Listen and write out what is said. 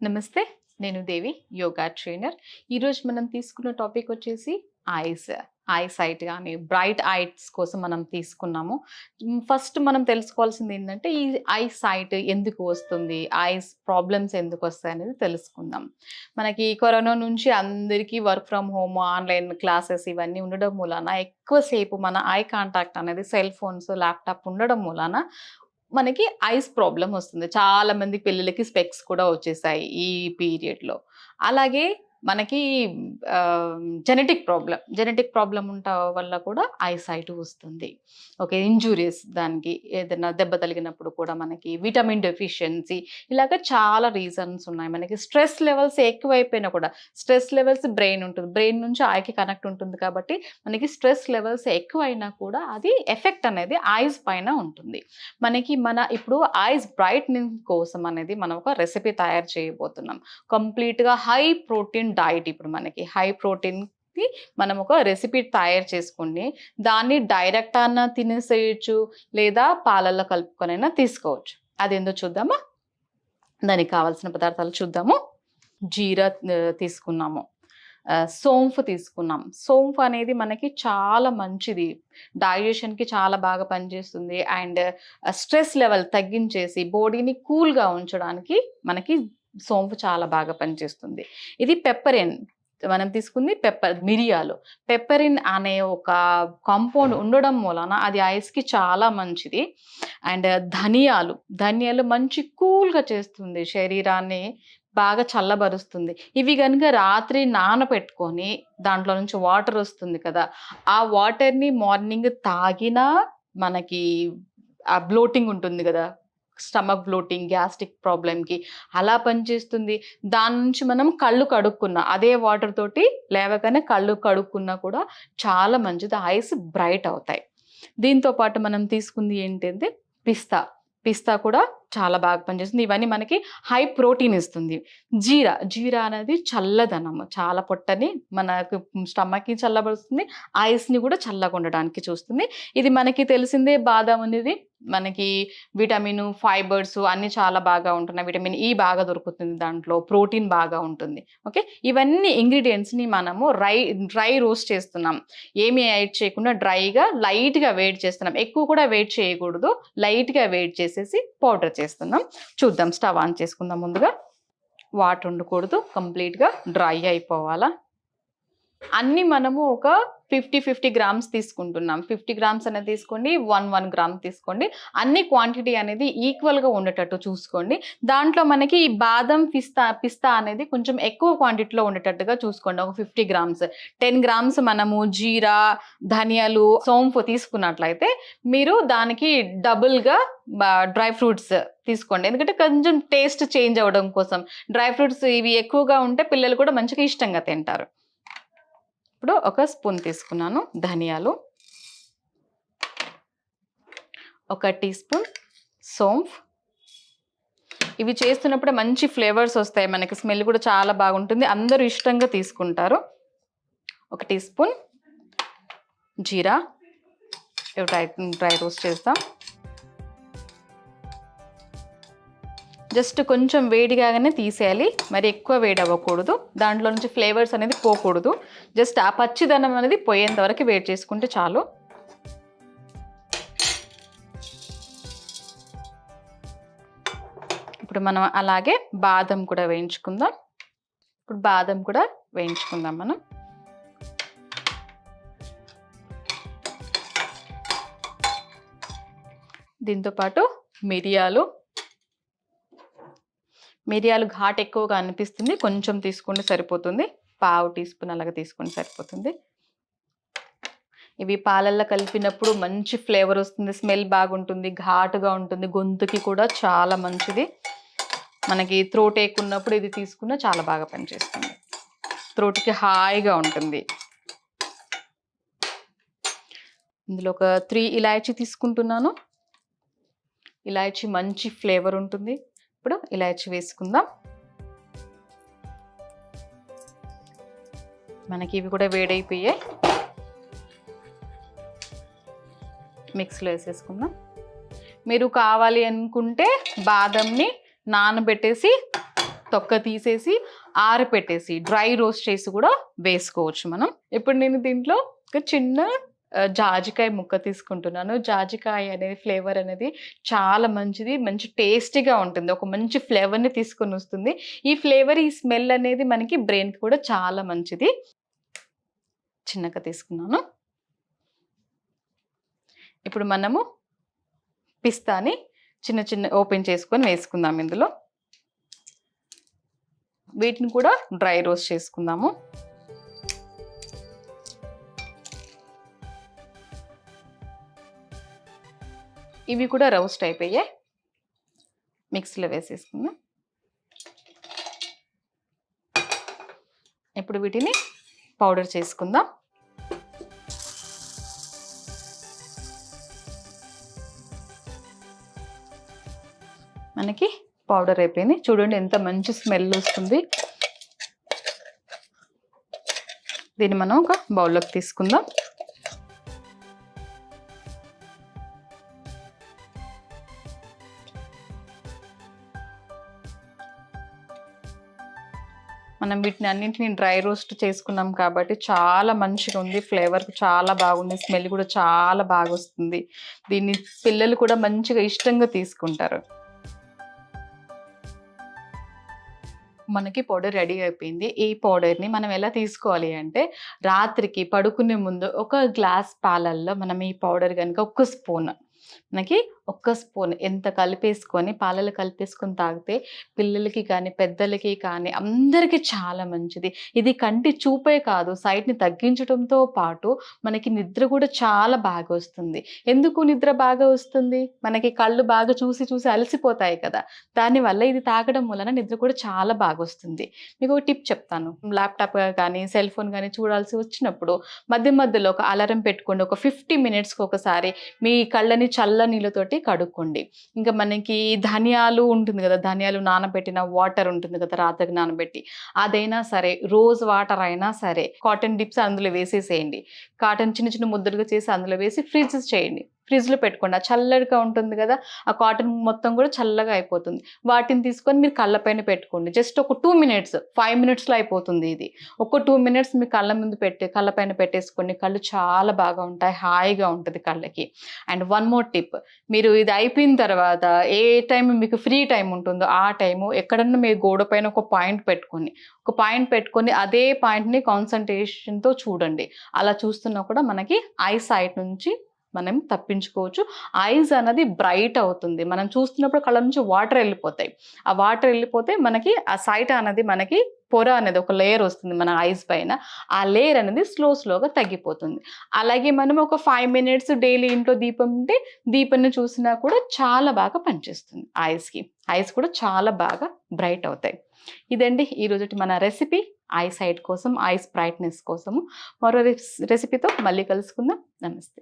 నమస్తే. నేను దేవి, యోగా ట్రైనర్. ఈరోజు మనం తీసుకున్న టాపిక్ వచ్చేసి ఐస్. ఐ సైట్ గానీ, బ్రైట్ ఐస్ కోసం మనం తీసుకున్నాము. ఫస్ట్ మనం తెలుసుకోవాల్సింది ఏంటంటే, ఈ ఐ సైట్ ఎందుకు వస్తుంది? ఐస్ ప్రాబ్లమ్స్ ఎందుకొస్తాయనేది తెలుసుకుందాం. మనకి కరోనా నుంచి అందరికీ work from home, online classes ఇవన్నీ ఉండడం మూలాన ఎక్కువ సేపు మన ఐ కాంటాక్ట్ అనేది సెల్ ఫోన్స్, ల్యాప్‌టాప్ ఉండడం మూలాన మనకి ఐస్ ప్రాబ్లమ్ వస్తుంది. చాలా మంది పిల్లలకి స్పెక్స్ కూడా వచ్చేసాయి ఈ పీరియడ్‌లో. అలాగే మనకి జెనెటిక్ ప్రాబ్లమ్ వల్ల కూడా ఐ సైట్ వస్తుంది. ఓకే. ఇంజ్యూరీస్ దానికి ఏదైనా దెబ్బ తగిలినప్పుడు కూడా మనకి విటమిన్ డెఫిషియన్సీ ఇలాగ చాలా రీజన్స్ ఉన్నాయి. మనకి స్ట్రెస్ లెవెల్స్ ఎక్కువైపోయినా కూడా స్ట్రెస్ లెవెల్స్ బ్రెయిన్ ఉంటుంది. బ్రెయిన్ నుంచి ఐకి కనెక్ట్ ఉంటుంది కాబట్టి మనకి స్ట్రెస్ లెవెల్స్ ఎక్కువైనా కూడా అది ఎఫెక్ట్ అనేది ఐస్ పైన ఉంటుంది. ఇప్పుడు ఐస్ బ్రైట్నింగ్ కోసం అనేది మనం ఒక రెసిపీ తయారు చేయబోతున్నాం. కంప్లీట్‌గా హై ప్రోటీన్ డైట్. ఇప్పుడు మనకి హై ప్రోటీన్‌కి మనం ఒక రెసిపీ తయారు చేసుకొని దాన్ని డైరెక్ట్ అన్నా తినేసేయొచ్చు, లేదా పాలల్లో కలుపుకొనైనా తీసుకోవచ్చు. అదేందో చూద్దామా? దానికి కావాల్సిన పదార్థాలు చూద్దాము. జీరా తీసుకున్నాము. సోంఫ్ తీసుకున్నాం. సోంఫ్ అనేది మనకి చాలా మంచిది. డైజెషన్‌కి చాలా బాగా పనిచేస్తుంది. అండ్ స్ట్రెస్ లెవెల్ తగ్గించేసి బాడీని కూల్‌గా ఉంచడానికి మనకి సోంఫ్ చాలా బాగా పనిచేస్తుంది. ఇది పెప్పరిన్. మనం తీసుకుంది మిరియాలు. పెప్పరిన్ అనే ఒక కాంపౌండ్ ఉండడం మూలాన అది ఐస్‌కి చాలా మంచిది. అండ్ ధనియాలు మంచి కూల్‌గా చేస్తుంది. శరీరాన్ని బాగా చల్లబరుస్తుంది. ఇవి గనుక రాత్రి నానబెట్టుకొని దాంట్లో నుంచి వాటర్ వస్తుంది కదా! ఆ వాటర్‌ని మార్నింగ్ తాగినా మనకి ఆ బ్లోటింగ్ ఉంటుంది గదా! స్టమక్ బ్లోటింగ్, గ్యాస్ట్రిక్ ప్రాబ్లమ్‌కి అలా పనిచేస్తుంది. దాని నుంచి మనం కళ్ళు కడుక్కున్నా అదే వాటర్ తోటి లేవగానే కళ్ళు కడుక్కున్నా కూడా చాలా మంచిది. ఐస్ బ్రైట్ అవుతాయి. దీంతో పాటు మనం తీసుకుంది ఏంటంటే పిస్తా కూడా చాలా బాగా పనిచేస్తుంది. ఇవన్నీ మనకి హై ప్రోటీన్ ఇస్తుంది. జీరా అనేది చల్లదనము. చాలా పొట్టని మనకు స్టమక్‌ని చల్లబరుస్తుంది. ఐస్‌ని కూడా చల్లగా ఉండడానికి చూస్తుంది. ఇది మనకి తెలిసిందే. బాదాం అనేది మనకి విటమిన్, ఫైబర్స్ అన్నీ చాలా బాగా ఉంటున్నాయి. విటమిన్ ఇ బాగా దొరుకుతుంది దాంట్లో. ప్రోటీన్ బాగా ఉంటుంది. ఓకే. ఇవన్నీ ఇంగ్రీడియెంట్స్‌ని మనము డ్రై రోస్ట్ చేస్తున్నాం. ఏమీ యాడ్ చేయకుండా డ్రైగా లైట్‌గా వేడి చేస్తున్నాం. ఎక్కువ కూడా వేడి చేయకూడదు. లైట్‌గా వేడి చేసేసి పౌడర్ చేస్తున్నాం. చూద్దాం. స్టవ్ ఆన్ చేసుకుందాం ముందుగా. వాటర్ ఉండకూడదు. కంప్లీట్‌గా డ్రై అయిపోవాలా. అన్నీ మనము ఒక 50 గ్రామ్స్ తీసుకుంటున్నాం. 50 గ్రామ్స్ అనేది తీసుకోండి. 1 గ్రామ్ తీసుకోండి. అన్ని క్వాంటిటీ అనేది ఈక్వల్‌గా ఉండేటట్టు చూసుకోండి. దాంట్లో మనకి ఈ బాదం, పిస్తా అనేది కొంచెం ఎక్కువ క్వాంటిటీలో ఉండేటట్టుగా చూసుకోండి. ఒక 50 గ్రామ్స్. 10 గ్రామ్స్ మనము జీరా, ధనియాలు, సోంపు తీసుకున్నట్లయితే మీరు దానికి డబుల్‌గా డ్రై ఫ్రూట్స్ తీసుకోండి. ఎందుకంటే కొంచెం టేస్ట్ చేంజ్ అవ్వడం కోసం. డ్రై ఫ్రూట్స్ ఇవి ఎక్కువగా ఉంటే పిల్లలు కూడా మంచిగా ఇష్టంగా తింటారు. ఇప్పుడు ఒక స్పూన్ తీసుకున్నాను ధనియాలు, 1 టీ స్పూన్ సోంఫ్. ఇవి చేస్తున్నప్పుడు మంచి ఫ్లేవర్స్ వస్తాయి. మనకి స్మెల్ కూడా చాలా బాగుంటుంది. అందరూ ఇష్టంగా తీసుకుంటారు. 1 టీ స్పూన్ జీరా. డ్రై రోస్ట్ చేస్తాం. జస్ట్ కొంచెం వేడిగానే తీసేయాలి. మరి ఎక్కువ వేడి అవ్వకూడదు. దాంట్లో నుంచి ఫ్లేవర్స్ అనేది పోకూడదు. జస్ట్ ఆ పచ్చిదనం అనేది పోయేంత వరకు వేడి చేసుకుంటే చాలు. ఇప్పుడు మనం అలాగే బాదం కూడా వేయించుకుందాం. మనం. దీంతోపాటు మిరియాలు ఘాటు ఎక్కువగా అనిపిస్తుంది. కొంచెం తీసుకుంటే సరిపోతుంది. 1/2 టీ స్పూన్ అలాగా తీసుకుంటే సరిపోతుంది. ఇవి పాలల్లో కలిపినప్పుడు మంచి ఫ్లేవర్ వస్తుంది. స్మెల్ బాగుంటుంది. ఘాటుగా ఉంటుంది. గొంతుకి కూడా చాలా మంచిది. మనకి థ్రోట్ ఏక్ ఉన్నప్పుడు ఇది తీసుకున్నా చాలా బాగా పనిచేస్తుంది. థ్రోట్‌కి హాయిగా ఉంటుంది. ఇందులో ఒక 3 ఇలాచీ తీసుకుంటున్నాను. ఇలాచీ మంచి ఫ్లేవర్ ఉంటుంది. ఇప్పుడు ఇలాచీ వేసుకుందాం. మనకి ఇవి కూడా వేడైపోయాయి. మిక్స్‌లో వేసేసుకుందాం. మీరు కావాలి అనుకుంటే బాదంని నానబెట్టేసి తొక్క తీసేసి ఆరపెట్టేసి డ్రై రోస్ట్ చేసి కూడా వేసుకోవచ్చు మనం. ఇప్పుడు నేను దీంట్లో ఒక చిన్న జాజికాయ ముక్క తీసుకుంటున్నాను. జాజికాయ అనేది ఫ్లేవర్ అనేది చాలా మంచిది, మంచి టేస్టీగా ఉంటుంది, ఒక మంచి ఫ్లేవర్ని తీసుకొని వస్తుంది. ఈ ఫ్లేవర్, ఈ స్మెల్ అనేది మనకి బ్రెయిన్కి కూడా చాలా మంచిది. చిన్నగా తీసుకున్నాను. ఇప్పుడు మనము పిస్తాని చిన్న చిన్న ఓపెన్ చేసుకొని వేసుకుందాం ఇందులో. వీటిని కూడా డ్రై రోస్ట్ చేసుకుందాము. ఇవి కూడా రోస్ట్ అయిపోయాయి. మిక్సీలో వేసేసుకుందాం. ఇప్పుడు వీటిని పౌడర్ చేసుకుందాం. మనకి పౌడర్ అయిపోయింది. చూడండి ఎంత మంచి స్మెల్ వస్తుంది. దీన్ని మనం ఒక బౌల్లోకి తీసుకుందాం. మనం వీటిని అన్నింటినీ డ్రై రోస్ట్ చేసుకున్నాం కాబట్టి చాలా మంచిగా ఉంది. ఫ్లేవర్ చాలా బాగుంది, స్మెల్ కూడా చాలా బాగా వస్తుంది. దీన్ని పిల్లలు కూడా మంచిగా ఇష్టంగా తీసుకుంటారు. మనకి పౌడర్ రెడీ అయిపోయింది. ఈ పౌడర్ని మనం ఎలా తీసుకోవాలి అంటే, రాత్రికి పడుకునే ముందు ఒక గ్లాస్ పాలల్లో మనం ఈ పౌడర్ కనుక ఒక్క స్పూన్, మనకి ఒక్క స్పూన్ ఎంత కలిపేసుకొని పాలలో కలిపేసుకొని తాగితే పిల్లలకి కానీ పెద్దలకి కానీ అందరికీ చాలా మంచిది. ఇది కంటి చూపే కాదు, సైట్ని తగ్గించడంతో పాటు మనకి నిద్ర కూడా చాలా బాగా వస్తుంది. ఎందుకు నిద్ర బాగా వస్తుంది? మనకి కళ్ళు బాగా చూసి చూసి అలసిపోతాయి కదా, దానివల్ల ఇది తాగడం వలన నిద్ర కూడా చాలా బాగా వస్తుంది. మీకు ఒక టిప్ చెప్తాను. ల్యాప్టాప్ కానీ సెల్ ఫోన్ కానీ చూడాల్సి వచ్చినప్పుడు మధ్య మధ్యలో ఒక అలారం పెట్టుకోండి. ఒక 50 మినిట్స్కి ఒకసారి మీ కళ్ళని చల్ల నీళ్ళతోటి కడుక్కోండి. ఇంకా మనకి ధనియాలు ఉంటుంది కదా, ధనియాలు నానబెట్టిన వాటర్ ఉంటుంది కదా, రాత్రికి నానబెట్టి, అదైనా సరే, రోజ్ వాటర్ అయినా సరే, కాటన్ డిప్స్ అందులో వేసేసేయండి. కాటన్ చిన్న చిన్న ముద్దలుగా చేసి అందులో వేసి ఫ్రిడ్జ్ చేయండి. ఫ్రిడ్జ్లో పెట్టుకోండి. చల్లగా ఉంటుంది కదా, ఆ కాటన్ మొత్తం కూడా చల్లగా అయిపోతుంది. వాటిని తీసుకొని మీరు కళ్ళపైన పెట్టుకోండి. జస్ట్ ఒక 2 మినిట్స్, 5 మినిట్స్లో అయిపోతుంది ఇది. ఒక 2 మినిట్స్ మీ కళ్ళ ముందు కళ్ళపైన పెట్టేసుకోండి. కళ్ళు చాలా బాగా ఉంటాయి, హాయిగా ఉంటుంది కళ్ళకి. అండ్ వన్ మోర్ టిప్, మీరు ఇది అయిపోయిన తర్వాత ఏ టైం మీకు ఫ్రీ టైం ఉంటుందో ఆ టైము ఎక్కడన్నా మీరు గోడ పైన ఒక పాయింట్ పెట్టుకొని అదే పాయింట్ని కాన్సన్ట్రేషన్తో చూడండి. అలా చూస్తున్నా కూడా మనకి ఐ సైట్ నుంచి మనం తప్పించుకోవచ్చు. ఐస్ అనేది బ్రైట్ అవుతుంది. మనం చూస్తున్నప్పుడు కళ్ళ నుంచి వాటర్ వెళ్ళిపోతాయి. ఆ వాటర్ వెళ్ళిపోతే మనకి ఆ సైట్ అనేది, మనకి పొర అనేది ఒక లేయర్ వస్తుంది మన ఐస్ పైన. ఆ లేయర్ అనేది స్లోగా తగ్గిపోతుంది. అలాగే మనం ఒక 5 మినిట్స్ డైలీ ఇంట్లో దీపం ఉంటే దీపాన్ని చూసినా కూడా చాలా బాగా పనిచేస్తుంది ఐస్కి. ఐస్ కూడా చాలా బాగా బ్రైట్ అవుతాయి. ఇదండి ఈరోజు మన రెసిపీ, ఐ సైట్ కోసం, ఐస్ బ్రైట్నెస్ కోసము. మరో రెసిపీతో మళ్ళీ కలుసుకుందాం. నమస్తే.